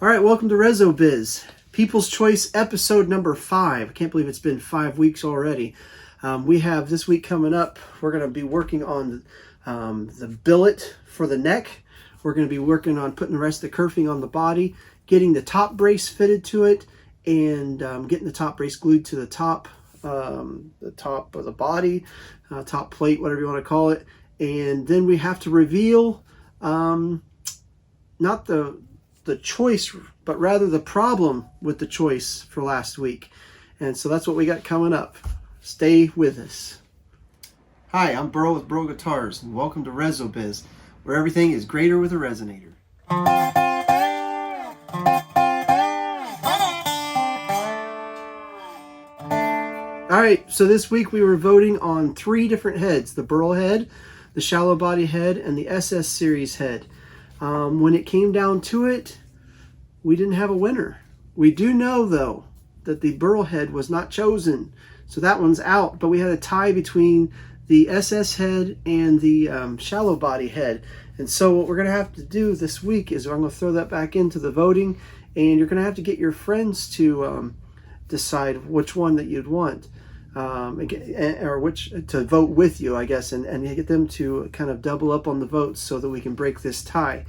All right, welcome to Reso Biz, People's Choice episode number 5. I can't believe it's been 5 weeks already. We have this week coming up, we're going to be working on the billet for the neck. We're going to be working on putting the rest of the kerfing on the body, getting the top brace fitted to it, and getting the top brace glued to the top of the body, top plate, whatever you want to call it. And then we have to reveal not the choice, but rather the problem with the choice for last week. And so that's what we got coming up. Stay with us. Hi, I'm Byrl with Byrl Guitars, and welcome to Reso Biz, where everything is greater with a resonator. Alright, so this week we were voting on 3 different heads: the Byrl head, the shallow body head, and the SS series head. When it came down to it, we didn't have a winner. We do know, though, that the Byrl head was not chosen, so that one's out. But we had a tie between the SS head and the shallow body head. And so what we're going to have to do this week is I'm going to throw that back into the voting, and you're going to have to get your friends to decide which one that you'd want, or which to vote with you, I guess, and get them to kind of double up on the votes so that we can break this tie.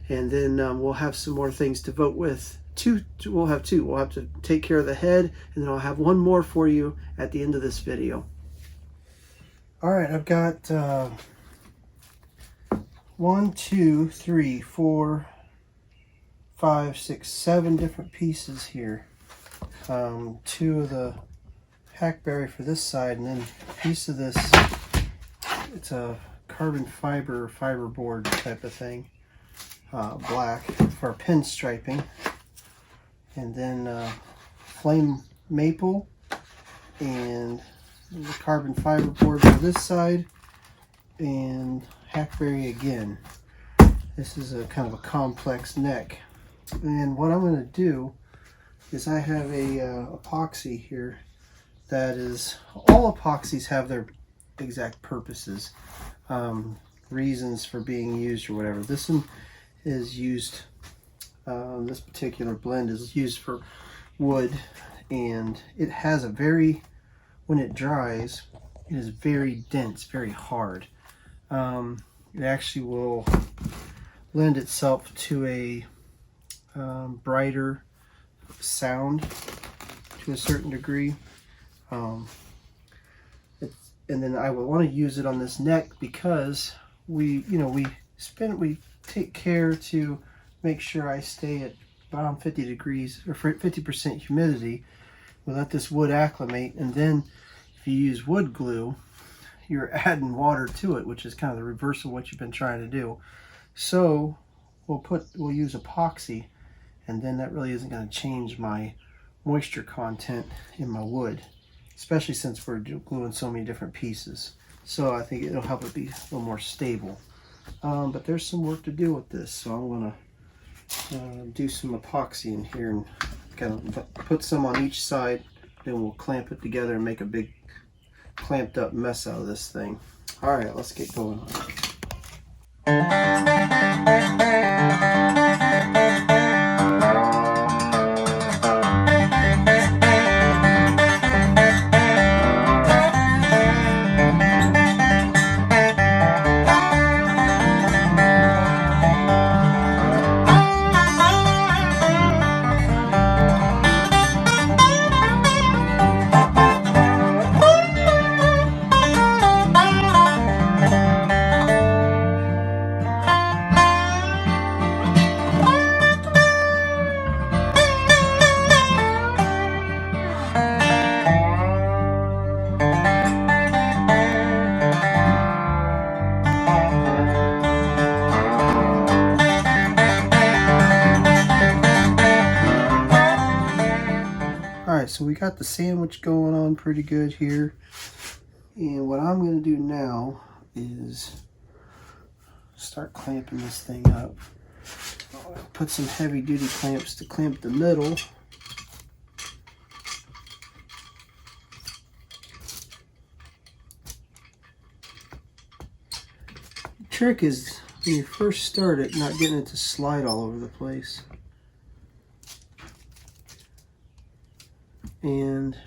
And then we'll have some more things to vote with. We'll have two. We'll have to take care of the head, and then I'll have one more for you at the end of this video. All right, I've got 1, 2, 3, 4, 5, 6, 7 different pieces here. 2 of the hackberry for this side, and then a piece of this. It's a carbon fiber board type of thing. Black for pinstriping, and then flame maple, and the carbon fiber board for this side, and hackberry again. This is a kind of a complex neck, and what I'm going to do is I have a epoxy here that is, all epoxies have their exact purposes, reasons for being used or whatever. This one is used, this particular blend is used for wood, and it has a very, when it dries, it is very dense, very hard. It actually will lend itself to a brighter sound to a certain degree. And then I will want to use it on this neck because we take care to make sure I stay at around 50 degrees or 50% humidity. We let this wood acclimate, and then if you use wood glue, you're adding water to it, which is kind of the reverse of what you've been trying to do. So we'll use epoxy, and then that really isn't going to change my moisture content in my wood, especially since we're gluing so many different pieces. So I think it'll help it be a little more stable. But there's some work to do with this, so I'm going to do some epoxy in here and kind of put some on each side. Then we'll clamp it together and make a big clamped up mess out of this thing. All right, let's get going on it. So we got the sandwich going on pretty good here, and what I'm going to do now is start clamping this thing up. I'll put some heavy duty clamps to clamp the middle, trick is when you first start it, not getting it to slide all over the place. and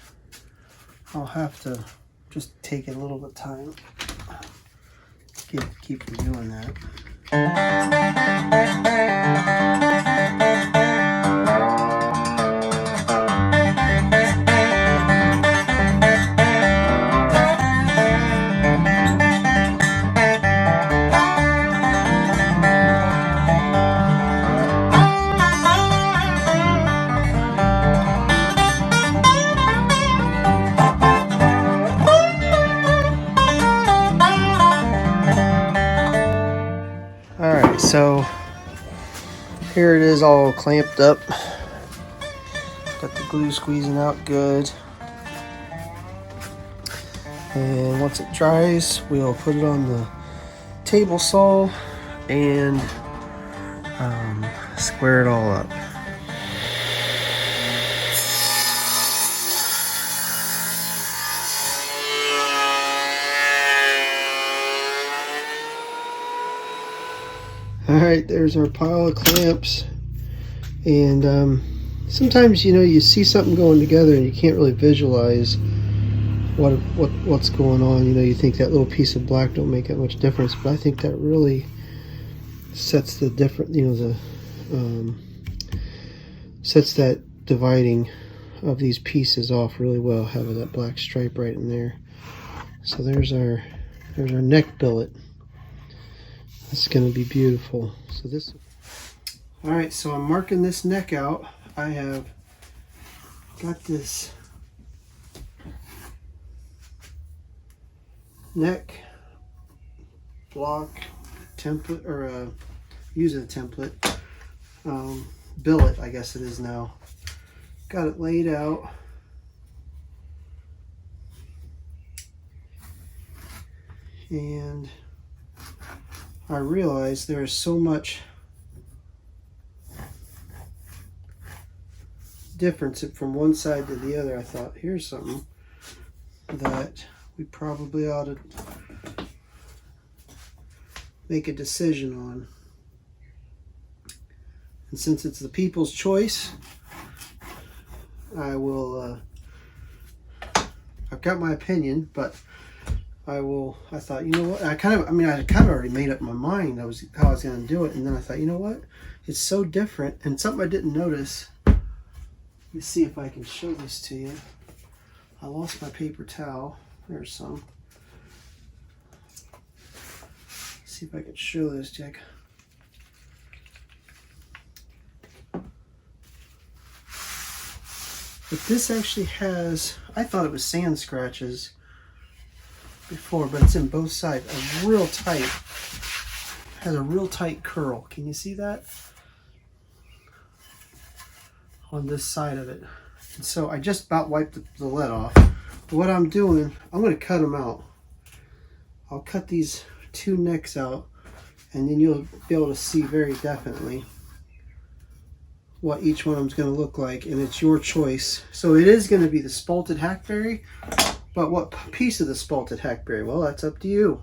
I'll have to just take a little bit of time. Keep doing that. Alright, so here it is all clamped up. Got the glue squeezing out good. And once it dries, we'll put it on the table saw and square it all up. Alright, there's our pile of clamps, and sometimes, you know, you see something going together and you can't really visualize what's going on. You know, you think that little piece of black don't make that much difference, but I think that really sets the different, you know, the sets that dividing of these pieces off really well, having that black stripe right in there. So there's our neck billet. It's going to be beautiful. So this, all right, so I'm marking this neck out. I have got this neck block template, or using a template, billet, I guess it is now. Got it laid out. And I realized there is so much difference from one side to the other. I thought, here's something that we probably ought to make a decision on. And since it's the people's choice, I will, I've got my opinion, but I thought, you know what, I kind of already made up my mind how I was going to do it, and then I thought, you know what, it's so different, and something I didn't notice. Let me see if I can show this to you. I lost my paper towel. There's some. Let's see if I can show this, Jack. But this actually has, I thought it was sand scratches before, but it's in both sides. A real tight, has a real tight curl. Can you see that? On this side of it. And so I just about wiped the lead off. But what I'm doing, I'm going to cut them out. I'll cut these two necks out, and then you'll be able to see very definitely what each one of them is going to look like, and it's your choice. So it is going to be the spalted hackberry, but what piece of the spalted hackberry? Well, that's up to you.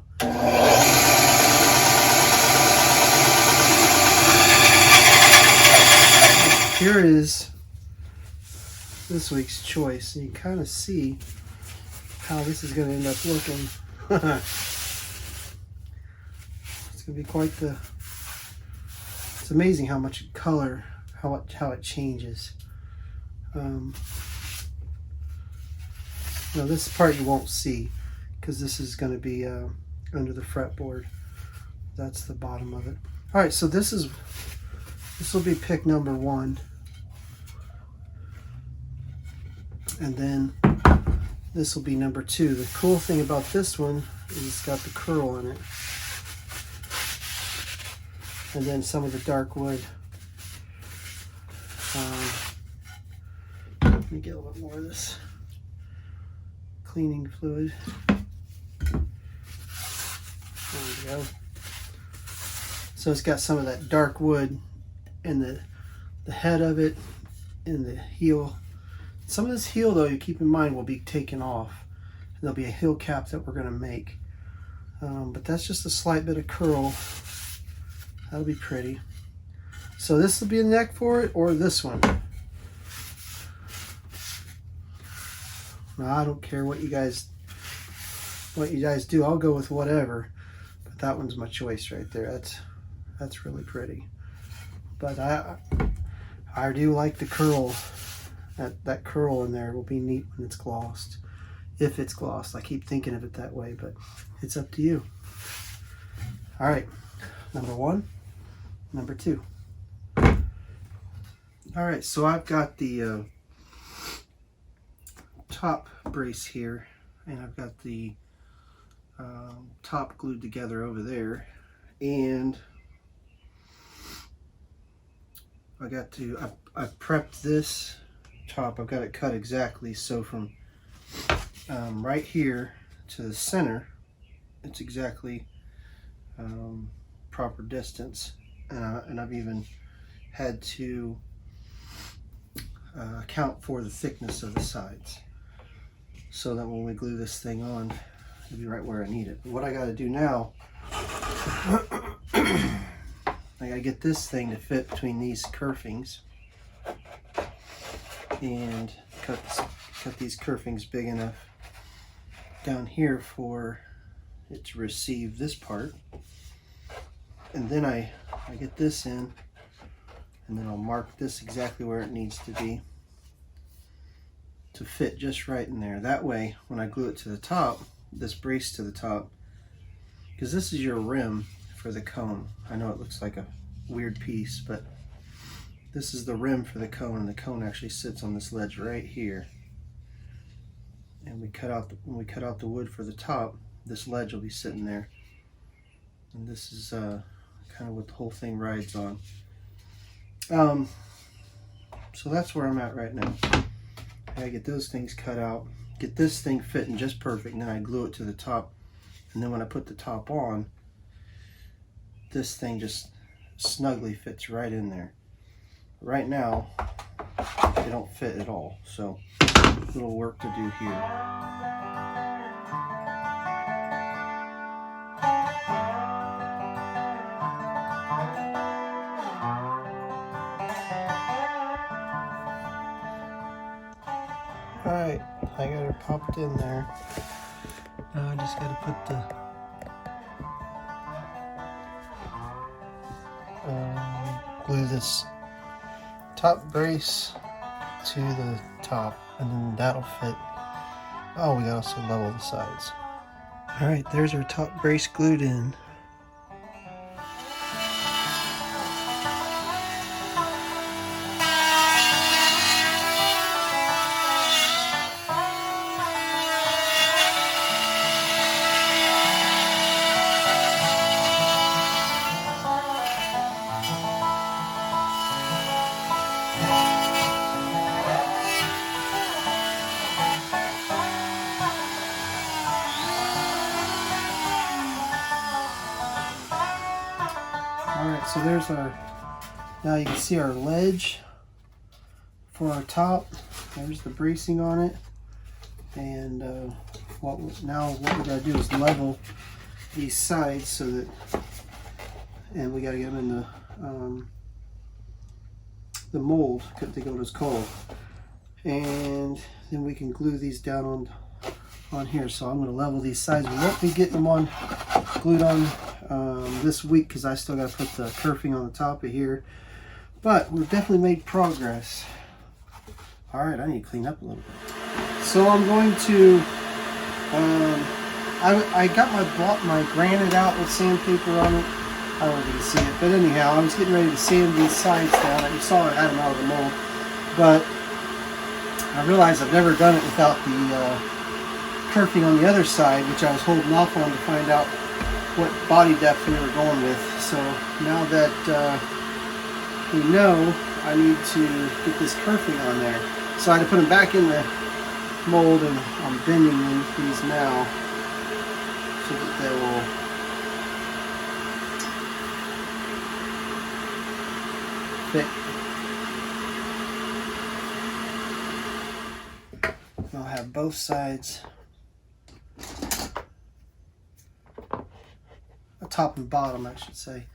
Here is this week's choice, and you kind of see how this is going to end up looking. It's going to be quite the, it's amazing how much color, how it changes. Now this part you won't see because this is going to be under the fretboard. That's the bottom of it. All right, so this will be pick number 1, and then this will be number 2. The cool thing about this one is it's got the curl in it, and then some of the dark wood. Let me get a little more of this cleaning fluid. There we go. So it's got some of that dark wood in the head of it, in the heel. Some of this heel, though, you keep in mind, will be taken off. And there'll be a heel cap that we're going to make. But that's just a slight bit of curl. That'll be pretty. So this will be a neck for it, or this one. Now I don't care what you guys do. I'll go with whatever. But that one's my choice right there. That's really pretty. But I do like the curl. That curl in there will be neat when it's glossed. If it's glossed. I keep thinking of it that way, but it's up to you. All right, number 1, number 2. All right, so I've got the top brace here, and I've got the top glued together over there, and I prepped this top. I've got it cut exactly, so from right here to the center, it's exactly proper distance, and I've even had to account for the thickness of the sides, so that when we glue this thing on, it'll be right where I need it. What I got to do now, I got to get this thing to fit between these kerfings, and cut these kerfings big enough down here for it to receive this part. And then I get this in, and then I'll mark this exactly where it needs to be to fit just right in there. That way, when I glue it to the top, this brace to the top, because this is your rim for the cone. I know it looks like a weird piece, but this is the rim for the cone, and the cone actually sits on this ledge right here. And when we cut out the wood for the top, this ledge will be sitting there. And this is kind of what the whole thing rides on. So that's where I'm at right now. I gotta get those things cut out, get this thing fitting just perfect, and then I glue it to the top. And then when I put the top on, this thing just snugly fits right in there. Right now, they don't fit at all, so a little work to do here. Alright, I got her popped in there. Now I just got to put the glue this top brace to the top, and then that'll fit. Oh, we got to also level the sides. Alright, there's our top brace glued in. Alright, so there's our, now you can see our ledge for our top. There's the bracing on it. And what we gotta do is level these sides so that, and we gotta get them in the mold because they go as cold. And then we can glue these down on here. So I'm gonna level these sides. We won't be getting them on glued on this week because I still got to put the kerfing on the top of here, but we've definitely made progress. All right, I need to clean up a little bit. So I'm going to I got my granite out with sandpaper on it. I don't know if you can see it, but anyhow, I was getting ready to sand these sides down. You saw I had them out of the mold, but I realized I've never done it without the kerfing on the other side, which I was holding off on to find out what body depth we were going with. So now that we know, I need to get this kerfing on there. So I had to put them back in the mold, and I'm bending these now so that they will fit. I'll have both sides, top and bottom, I should say,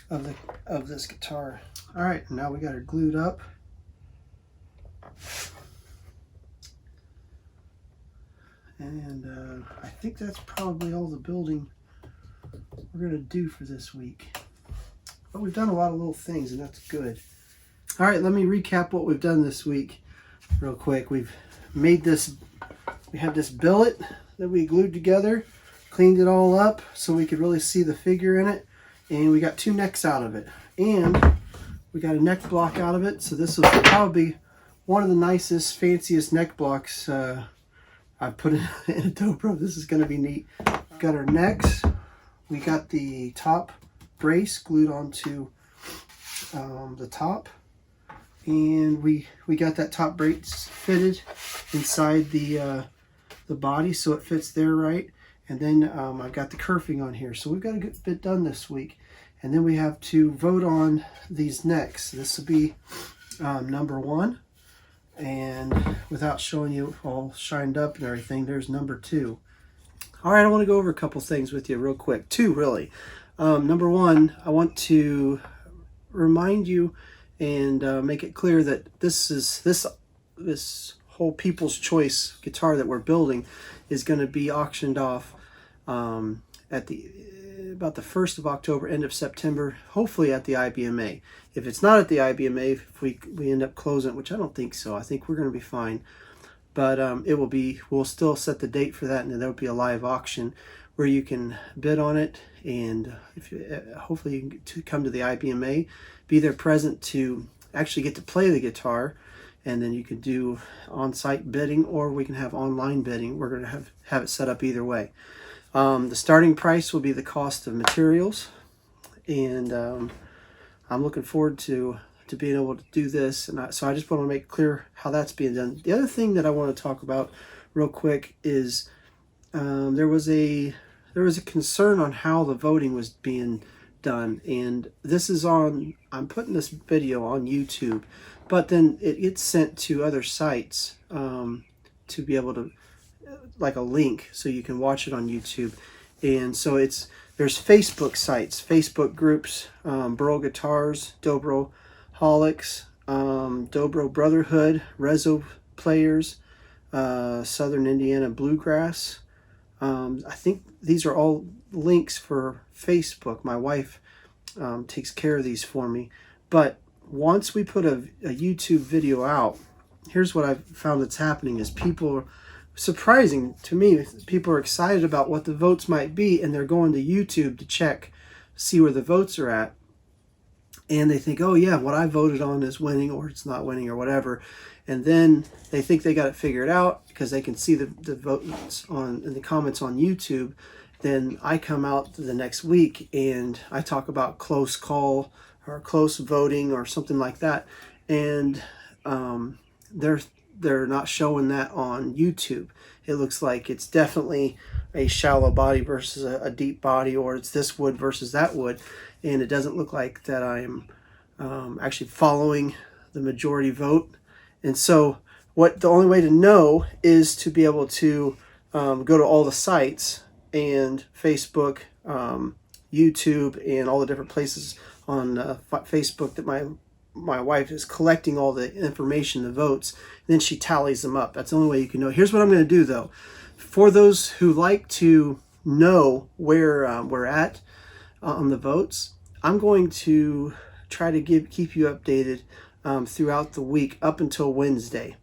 of this guitar. All right, now we got her glued up. And I think that's probably all the building we're going to do for this week. But we've done a lot of little things, and that's good. All right, let me recap what we've done this week real quick. We've made this, we have this billet that we glued together, cleaned it all up so we could really see the figure in it, and we got 2 necks out of it. And we got a neck block out of it, so this was probably one of the nicest, fanciest neck blocks I've put in a Dobro. This is going to be neat. We've got our necks. We got the top brace glued onto the top, and we got that top brace fitted inside the body so it fits there right. And then I've got the kerfing on here, so we've got a good bit done this week. And then we have to vote on these necks. This will be number 1. And without showing you all shined up and everything, there's number 2. All right, I want to go over a couple things with you real quick. 2, really. Number 1, I want to remind you and make it clear that this whole People's Choice guitar that we're building is going to be auctioned off at about the 1st of October, end of September, hopefully at the IBMA. If it's not at the IBMA, if we end up closing it, which I don't think so, I think we're going to be fine. But it will be, we'll still set the date for that, and then there will be a live auction where you can bid on it. And if hopefully you can get to come to the IBMA, be there present to actually get to play the guitar, and then you can do on-site bidding, or we can have online bidding. We're going to have it set up either way. The starting price will be the cost of materials, and I'm looking forward to being able to do this. And so I just want to make clear how that's being done. The other thing that I want to talk about real quick is there was a concern on how the voting was being done, and this is on, I'm putting this video on YouTube, but then it gets sent to other sites to be able to, like a link, so you can watch it on YouTube. And so there's Facebook sites, Facebook groups, Byrl Guitars, Dobroholics, Dobro Brotherhood, Reso Players, Southern Indiana Bluegrass. I think these are all links for Facebook. My wife takes care of these for me. But once we put a YouTube video out, here's what I've found that's happening is people, surprising to me, people are excited about what the votes might be, and they're going to YouTube to check, see where the votes are at. And they think, oh yeah, what I voted on is winning, or it's not winning, or whatever. And then they think they got it figured out because they can see the votes in the comments on YouTube. Then I come out the next week and I talk about close call or close voting or something like that. And they're not showing that on YouTube. It looks like it's definitely a shallow body versus a deep body, or it's this wood versus that wood. And it doesn't look like that I'm actually following the majority vote. And so the only way to know is to be able to go to all the sites and Facebook, YouTube, and all the different places on Facebook that my wife is collecting all the information, the votes, and then she tallies them up. That's the only way you can know. Here's what I'm going to do, though. For those who like to know where we're at on the votes, I'm going to try to keep you updated throughout the week up until Wednesday.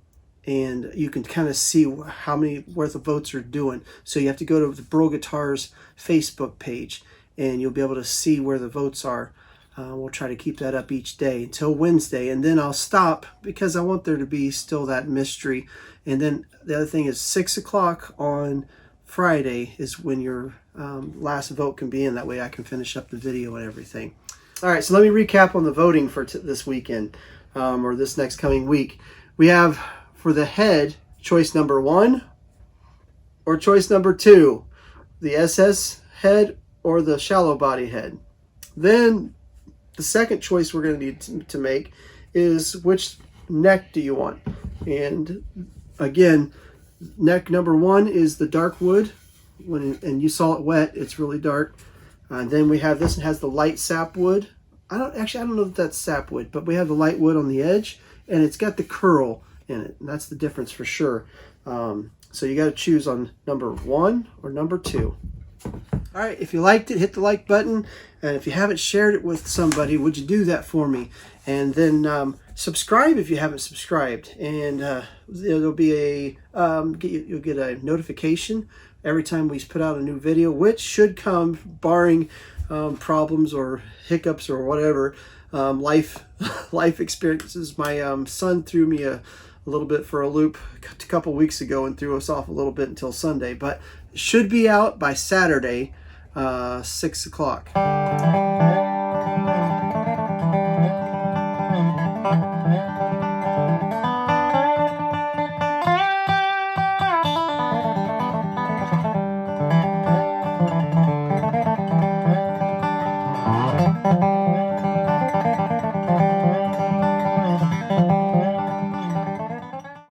And you can kind of see how many worth of votes are doing. So you have to go to the Byrl Guitars Facebook page, and you'll be able to see where the votes are. We'll try to keep that up each day until Wednesday, and then I'll stop because I want there to be still that mystery. And then the other thing is 6 o'clock on Friday is when your last vote can be in. That way I can finish up the video and everything. All right, so let me recap on the voting for this weekend, or this next coming week. We have, for the head, choice number 1 or choice number 2, the SS head or the shallow body head. Then the second choice we're going to need to make is which neck do you want. And again, neck number 1 is the dark wood. And you saw it wet, it's really dark. And then we have this one, has the light sapwood. I don't know if that's sapwood, but we have the light wood on the edge, and it's got the curl in it. And that's the difference for sure. So you got to choose on number 1 or number 2. All right, if you liked it, hit the like button. And if you haven't shared it with somebody, would you do that for me? And then subscribe if you haven't subscribed. And there'll be a you'll get a notification every time we put out a new video, which should come barring problems or hiccups or whatever, life experiences. My son threw me a little bit for a loop a couple weeks ago and threw us off a little bit until Sunday, but it should be out by Saturday, 6 o'clock.